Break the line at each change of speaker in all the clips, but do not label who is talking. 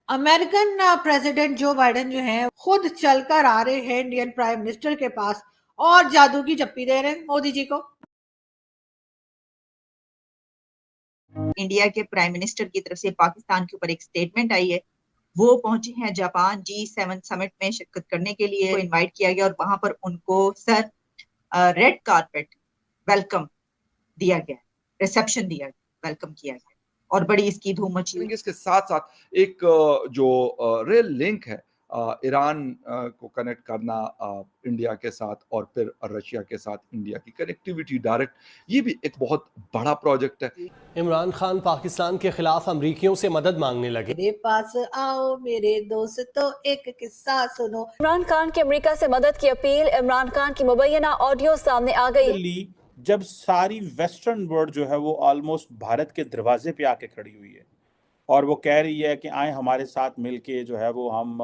American president Joe Biden जो है खुद चलकर आ रहे हैं इंडियन प्राइम मिनिस्टर के पास और जादू की चप्पी दे रहे हैं मोदी जी को।
इंडिया के प्राइम मिनिस्टर की तरफ से पाकिस्तान के ऊपर एक स्टेटमेंट आई है। वो पहुंचे हैं जापान G7 समिट में शिरकत करने के लिए, इनवाइट किया गया और वहां पर उनको सर रेड कारपेट वेलकम दिया गया, रिसेप्शन दिया गया, वेलकम किया गया और बड़ी इसकी धूम मची।
इसके साथ साथ एक जो रेल लिंक है ईरान को कनेक्ट करना इंडिया के साथ और फिर रशिया के साथ इंडिया की कनेक्टिविटी डायरेक्ट, ये भी एक बहुत बड़ा प्रोजेक्ट है।
इमरान खान पाकिस्तान के खिलाफ अमरीकियों से मदद मांगने लगे।
मेरे पास आओ मेरे दोस्तों एक किस्सा सुनो।
इमरान खान की अमेरिका से मदद की अपील, इमरान खान की मुबैना ऑडियो सामने आ गई।
जब सारी वेस्टर्न वर्ल्ड जो है वो ऑलमोस्ट भारत के दरवाजे पे आके खड़ी हुई है और वो कह रही है कि आए हमारे साथ मिलके जो है वो हम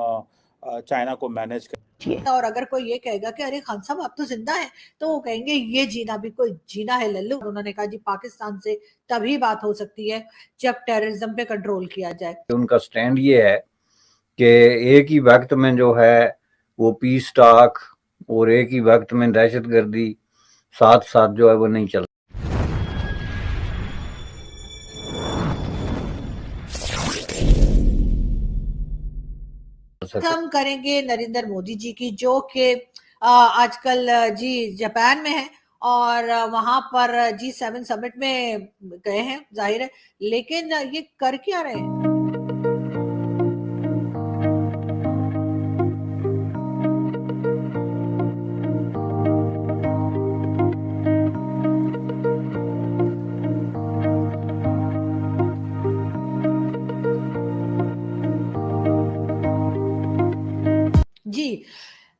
चाइना को मैनेज करें।
और अगर कोई ये कहेगा कि अरे खान साहब आप तो जिंदा हैं, तो वो कहेंगे ये जीना भी कोई जीना है लल्लू। उन्होंने कहा जी पाकिस्तान से तभी बात हो सकती है जब टेररिज्म पे कंट्रोल किया जाए।
उनका स्टैंड ये है कि एक ही वक्त में जो है वो पीस टॉक और एक ही वक्त में दहशतगर्दी साथ साथ जो है वो नहीं चल।
हम करेंगे नरेंद्र मोदी जी की, जो कि आजकल जी जापान में है और वहां पर G7 समिट में गए हैं, जाहिर है, लेकिन ये कर क्या रहे हैं? जी,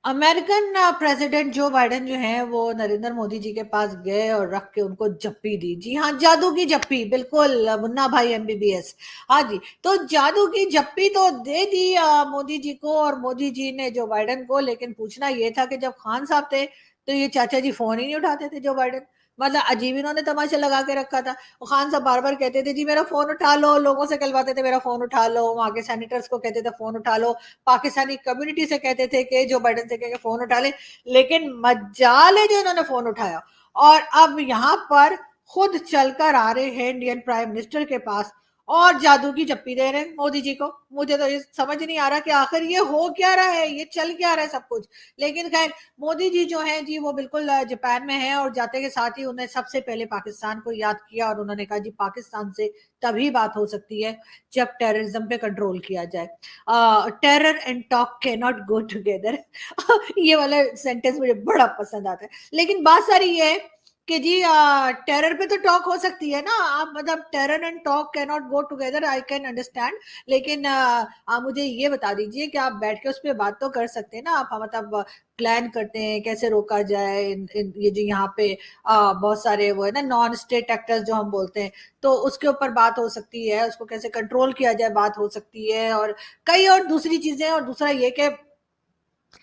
अमेरिकन प्रेसिडेंट जो बाइडेन जो है वो नरेंद्र मोदी जी के पास गए और रख के उनको जप्पी दी। जी हाँ, जादू की जप्पी, बिल्कुल मुन्ना भाई MBBS। हाँ जी, तो जादू की जप्पी तो दे दी मोदी जी को और मोदी जी ने जो बाइडेन को। लेकिन पूछना ये था कि जब खान साहब थे तो ये चाचा जी फोन ही नहीं उठाते थे जो बाइडेन। मतलब अजीब इन्होंने तमाशा लगा के रखा था। खान साहब बार बार कहते थे जी मेरा फोन उठा लो, लोगों से कहलवाते थे मेरा फोन उठा लो, वहां के सैनिटर्स को कहते थे फोन उठा लो, पाकिस्तानी कम्युनिटी से कहते थे कि जो बाइडेन से कह फोन उठा ले। लेकिन मजाल है जो इन्होंने फोन उठाया और अब यहाँ पर खुद चलकर आ रहे हैं इंडियन प्राइम मिनिस्टर के पास और जादू की चप्पी दे रहे हैं मोदी जी को। मुझे तो ये समझ नहीं आ रहा कि आखिर ये हो क्या रहा है, ये चल क्या रहा है सब कुछ। लेकिन खैर मोदी जी जो हैं जी वो बिल्कुल जापान में हैं और जाते के साथ ही उन्हें सबसे पहले पाकिस्तान को याद किया और उन्होंने कहा जी पाकिस्तान से तभी बात हो सकती है जब टेररिज्म पे कंट्रोल किया जाए। Terror and talk can not go together. ये वाला सेंटेंस मुझे बड़ा पसंद आता है। लेकिन बात सारी ये है कि जी टेरर पे तो टॉक हो सकती है ना, आप मतलब terror and talk can not go together, I can understand. लेकिन आप मुझे ये बता दीजिए कि आप बैठ के उस पर बात तो कर सकते हैं ना। आप मतलब प्लान करते हैं कैसे रोका जाए ये जो यहाँ पे बहुत सारे वो है ना नॉन स्टेट एक्टर्स जो हम बोलते हैं, तो उसके ऊपर बात हो सकती है, उसको कैसे कंट्रोल किया जाए बात हो सकती है और कई और दूसरी चीजें। और दूसरा ये कि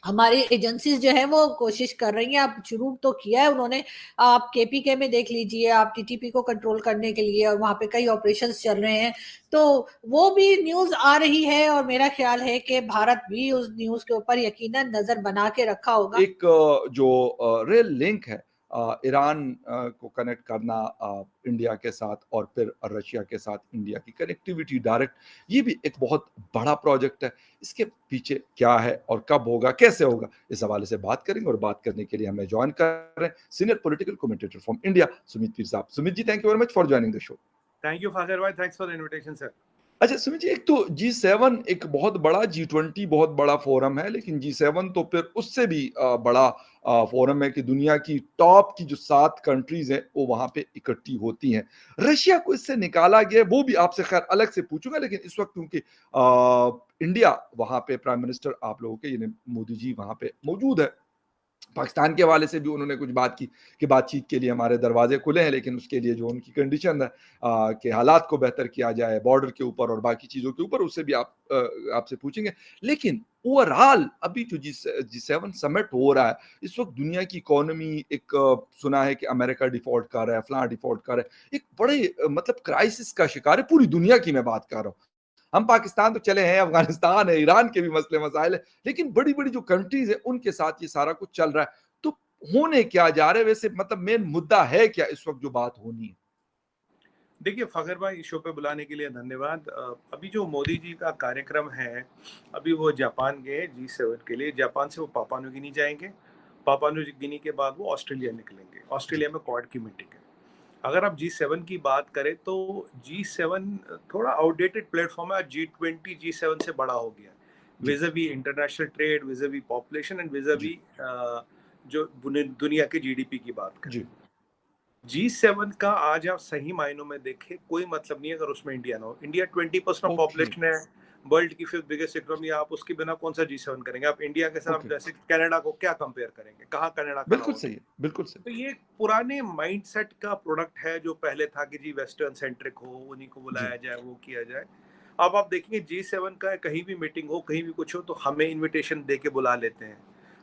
हमारी एजेंसीज जो है वो कोशिश कर रही हैं, अब शुरू तो किया है उन्होंने। आप KPK में देख लीजिए, आप TTP को कंट्रोल करने के लिए और वहां पे कई ऑपरेशंस चल रहे हैं, तो वो भी न्यूज आ रही है और मेरा ख्याल है कि भारत भी उस न्यूज के ऊपर यकीनन नजर बना के रखा होगा।
एक जो रेल लिंक है ईरान को कनेक्ट करना इंडिया के साथ और फिर रशिया के साथ इंडिया की कनेक्टिविटी डायरेक्ट, ये भी एक बहुत बड़ा प्रोजेक्ट है। इसके पीछे क्या है और कब होगा, कैसे होगा, इस हवाले से बात करेंगे और बात करने के लिए हमें ज्वाइन कर रहे हैं senior political commentator from India Sumit Peer साहब। Sumit ji, thank you very much for joining the show.
Thank you Fakhir भाई, thanks for the invitation sir.
अच्छा सुमित जी, एक तो G7 एक बहुत बड़ा, G20 बहुत बड़ा फोरम है, लेकिन G7 तो फिर उससे भी बड़ा फोरम है कि दुनिया की टॉप की जो 7 कंट्रीज हैं वो वहां पे इकट्ठी होती हैं। रशिया को इससे निकाला गया, वो भी आपसे खैर अलग से पूछूंगा, लेकिन इस वक्त क्योंकि इंडिया वहां पे प्राइम मिनिस्टर आप लोगों के यानी मोदी जी वहां पे मौजूद है, पाकिस्तान के हवाले से भी उन्होंने कुछ बात की कि बातचीत के लिए हमारे दरवाजे खुले हैं, लेकिन उसके लिए जो उनकी कंडीशन है कि हालात को बेहतर किया जाए बॉर्डर के ऊपर और बाकी चीज़ों के ऊपर, उससे भी आपसे पूछेंगे। लेकिन ओवरऑल अभी जो G7 समिट हो रहा है इस वक्त, दुनिया की इकोनॉमी एक सुना है कि अमेरिका डिफॉल्ट कर रहा है, फलां डिफॉल्ट कर रहा है, एक बड़े मतलब क्राइसिस का शिकार है, पूरी दुनिया की मैं बात कर रहा हूँ। हम पाकिस्तान तो चले हैं, अफगानिस्तान है, ईरान के भी मसले मसाइल है, लेकिन बड़ी बड़ी जो कंट्रीज है उनके साथ ये सारा कुछ चल रहा है। तो होने क्या जा रहा है वैसे, मतलब मेन मुद्दा है क्या इस वक्त जो बात होनी है?
देखिए फखर भाई, इस शो पे बुलाने के लिए धन्यवाद। अभी जो मोदी जी का कार्यक्रम है, अभी वो जापान गए G7 के लिए। जापान से वो पापुआ न्यू गिनी जाएंगे, पापुआ न्यू गिनी के बाद वो ऑस्ट्रेलिया निकलेंगे। ऑस्ट्रेलिया में क्वाड की मीटिंग है। अगर आप G7 की बात करें तो G7 थोड़ा आउटडेटेड प्लेटफॉर्म है। G20 G7 से बड़ा हो गया, vis-à-vis international trade, vis-à-vis population and vis-à-vis जो दुनिया के जीडीपी की बात करें। G7 का आज आप सही मायनों में देखें कोई मतलब नहीं है अगर उसमें इंडिया ना हो। इंडिया 20% ऑफ पॉपुलेशन है, वर्ल्ड की 5th बिगेस्ट इकोनॉमी। आप उसके बिना कौन सा G7 करेंगे? आप इंडिया के साथ जैसे कनाडा को क्या कंपेयर करेंगे? कहाँ कनाडा का?
बिल्कुल सही है, बिल्कुल सही।
तो ये पुराने माइंडसेट का प्रोडक्ट है जो पहले था कि जी वेस्टर्न सेंट्रिक हो, उन्हीं को बुलाया जाए, वो किया जाए। अब आप देखेंगे G7 का कहीं भी मीटिंग हो, कहीं भी कुछ हो, तो हमें इनविटेशन दे के बुला लेते हैं।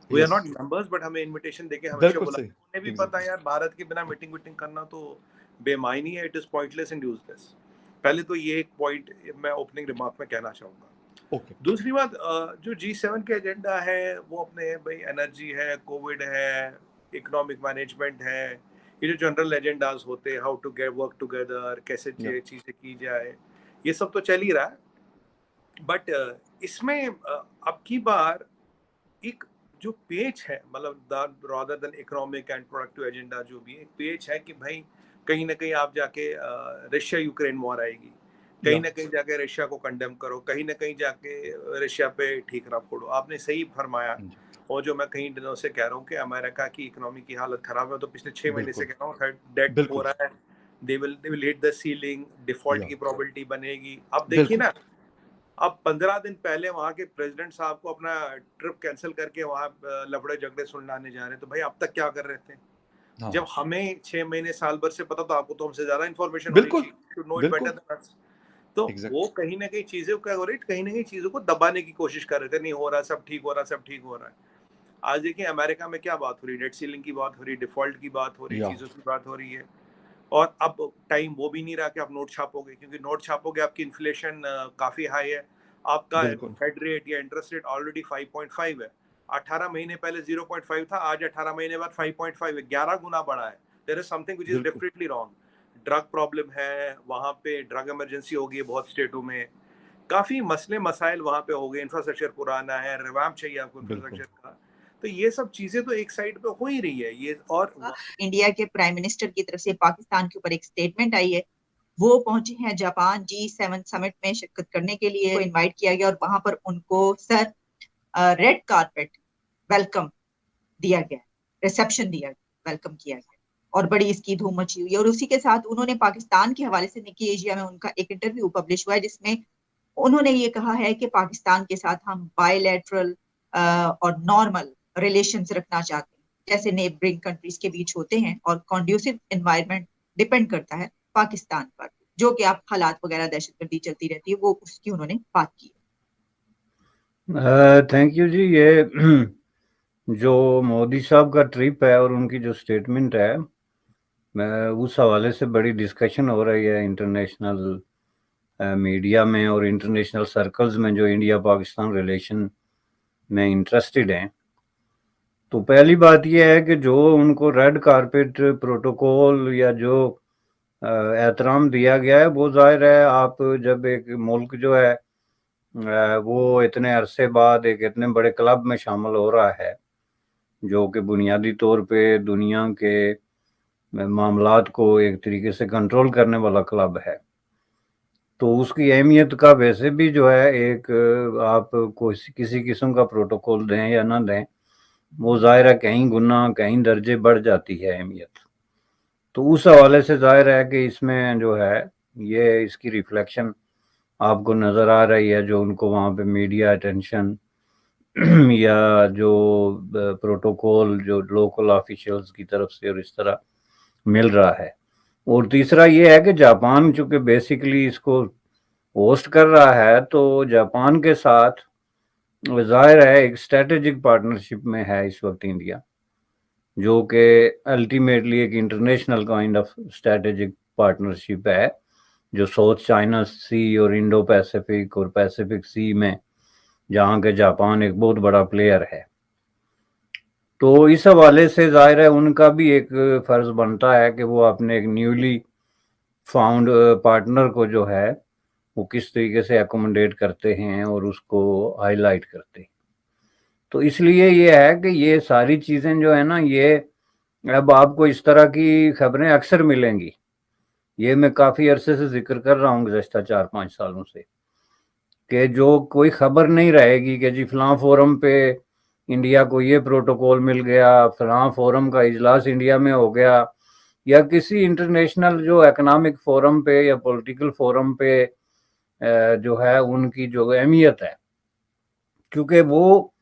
We are not members, but हमें इनविटेशन देके हमेशा बुला। उन्हें भी पता है यार भारत के बिना मीटिंग करना तो बेमायनी है, it is pointless and useless. पहले तो ये एक पॉइंट मैं ओपनिंग रिमार्क में कहना चाहूंगा। दूसरी बात, जो G7 के एजेंडा है वो अपने भाई एनर्जी है, कोविड है, इकोनॉमिक मैनेजमेंट है, ये जो जनरल एजेंडाज होते हैं, how to get work together, कैसे चीजें की जाए, ये सब तो चल ही रहा है। बट इसमें अब की बार एक जो पेज है, मतलब rather than economic and productive agenda, जो भी एक पेज है कि भाई कहीं ना कहीं आप जाके रशिया यूक्रेन वॉर आएगी, कहीं ना कहीं जाके रशिया को कंडेम करो, कहीं ना कहीं जाके रशिया पे ठीकरा फोड़ो। आपने सही फरमाया, और जो मैं कई दिनों से कह रहा हूँ कि अमेरिका की इकोनॉमी की हालत खराब है, तो पिछले 6 महीने से कह रहा हूँ डेट हो रहा है, they will hit the ceiling, default की प्रोबेबिलिटी बनेगी। अब देखिए ना, अब 15 दिन पहले वहां के प्रेसिडेंट साहब को अपना ट्रिप कैंसिल करके वहां लफड़े झगड़े सुलझाने जा रहे हैं। तो भाई अब तक क्या कर रहे थे? जब हमें 6 महीने साल भर से पता, तो आपको तो हमसे ज्यादा इन्फॉर्मेशन होनी चाहिए, to know it better than us. तो वो कहीं ना कहीं चीजों क्या हो रही, कहीं ना कहीं चीजों को दबाने की कोशिश कर रहे थे, नहीं हो रहा, सब ठीक हो रहा, सब ठीक हो रहा है। आज देखिए अमेरिका में क्या बात हो रही है, डेट सीलिंग की बात हो रही है, डिफॉल्ट की बात हो रही है, चीजों की बात हो रही है। और अब टाइम वो भी नहीं रहा कि आप नोट छापोगे, क्योंकि नोट छापोगे आपकी इन्फ्लेशन काफी हाई है, आपका फेड रेट या इंटरेस्ट रेट ऑलरेडी 5.5 है। 18 महीने पहले 0.5 था, आज 18 महीने बाद 5.5 है, 11 गुना बढ़ा है। There is something which is definitely wrong. Drug problem है वहां पे, ड्रग इमरजेंसी हो गई है बहुत स्टेटों में, काफी मसले मसाइल वहां पे हो गए, इंफ्रास्ट्रक्चर पुराना है, रिवैम्प चाहिए आपको इंफ्रास्ट्रक्चर का। तो ये सब चीजें तो एक साइड पे हो ही रही है ये। और
इंडिया के प्राइम मिनिस्टर की तरफ से पाकिस्तान के ऊपर एक स्टेटमेंट आई है, वो पहुंचे हैं जापान G7 समिट में शिरकत करने के लिए, वो इनवाइट किया गया और वहां पर उनको सर रेड कारपेट वेलकम दिया गया, रिसेप्शन दिया गया, वेलकम किया गया, और बड़ी इसकी धूम मची हुई है। और उसी के साथ उन्होंने पाकिस्तान के हवाले से निकी एशिया में उनका एक इंटरव्यू पब्लिश हुआ है, जिसमें उन्होंने ये कहा है कि पाकिस्तान के साथ हम बायलैटरल और नॉर्मल रिलेशंस रखना चाहते हैं, जैसे नेबरिंग कंट्रीज के बीच होते हैं, और कॉन्ड्यूसिव एनवायरनमेंट डिपेंड करता है पाकिस्तान पर, जो कि आप हालात वगैरह दहशतगर्दी चलती रहती है, वो उसकी उन्होंने बात की।
थैंक यू जी। ये जो मोदी साहब का ट्रिप है और उनकी जो स्टेटमेंट है, उस हवाले से बड़ी डिस्कशन हो रही है इंटरनेशनल मीडिया में और इंटरनेशनल सर्कल्स में जो इंडिया पाकिस्तान रिलेशन में इंटरेस्टेड हैं। तो पहली बात यह है कि जो उनको रेड कारपेट प्रोटोकॉल या जो एहतराम दिया गया है, वो जाहिर है, आप जब एक मुल्क जो है वो इतने अरसे बाद एक इतने बड़े क्लब में शामिल हो रहा है, जो कि बुनियादी तौर पे दुनिया के मामलात को एक तरीके से कंट्रोल करने वाला क्लब है, तो उसकी अहमियत का वैसे भी जो है, एक आप किसी किस्म का प्रोटोकॉल दें या ना दें, वो ज़ाहिर है कहीं गुना कहीं दर्जे बढ़ जाती है अहमियत। तो उस हवाले से ज़ाहिर है कि इसमें जो है ये इसकी रिफ्लेक्शन आपको नज़र आ रही है, जो उनको वहाँ पे मीडिया अटेंशन या जो प्रोटोकॉल जो लोकल ऑफिशियल्स की तरफ से और इस तरह मिल रहा है। और तीसरा ये है कि जापान चूँकि बेसिकली इसको होस्ट कर रहा है, तो जापान के साथ जाहिर है एक स्ट्रेटेजिक पार्टनरशिप में है इस वक्त इंडिया, जो कि अल्टीमेटली एक international kind of strategic partnership है, जो साउथ चाइना सी और इंडो पैसिफिक और पैसिफिक सी में जहाँ के जापान एक बहुत बड़ा प्लेयर है। तो इस हवाले से जाहिर है उनका भी एक फर्ज बनता है कि वो अपने एक न्यूली फाउंड पार्टनर को जो है वो किस तरीके से एकोमोडेट करते हैं और उसको हाईलाइट करते हैं। तो इसलिए ये है कि ये सारी चीज़ें जो है ना, ये अब आपको इस तरह की खबरें अक्सर मिलेंगी। ये मैं काफ़ी अरसे से जिक्र कर रहा हूँ गुज़श्ता 4-5 सालों से, कि जो कोई खबर नहीं रहेगी कि जी फलां फोरम पे इंडिया को ये प्रोटोकॉल मिल गया, फलां फोरम का इजलास इंडिया में हो गया, या किसी इंटरनेशनल जो इकोनॉमिक फोरम पे या पॉलिटिकल फोरम पे जो है उनकी जो अहमियत है, क्योंकि वो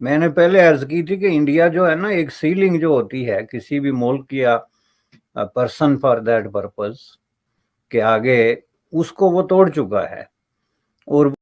मैंने पहले अर्ज की थी कि इंडिया जो है ना, एक सीलिंग जो होती है किसी भी मुल्क या पर्सन फॉर दैट पर्पस के आगे, उसको वो तोड़ चुका है। और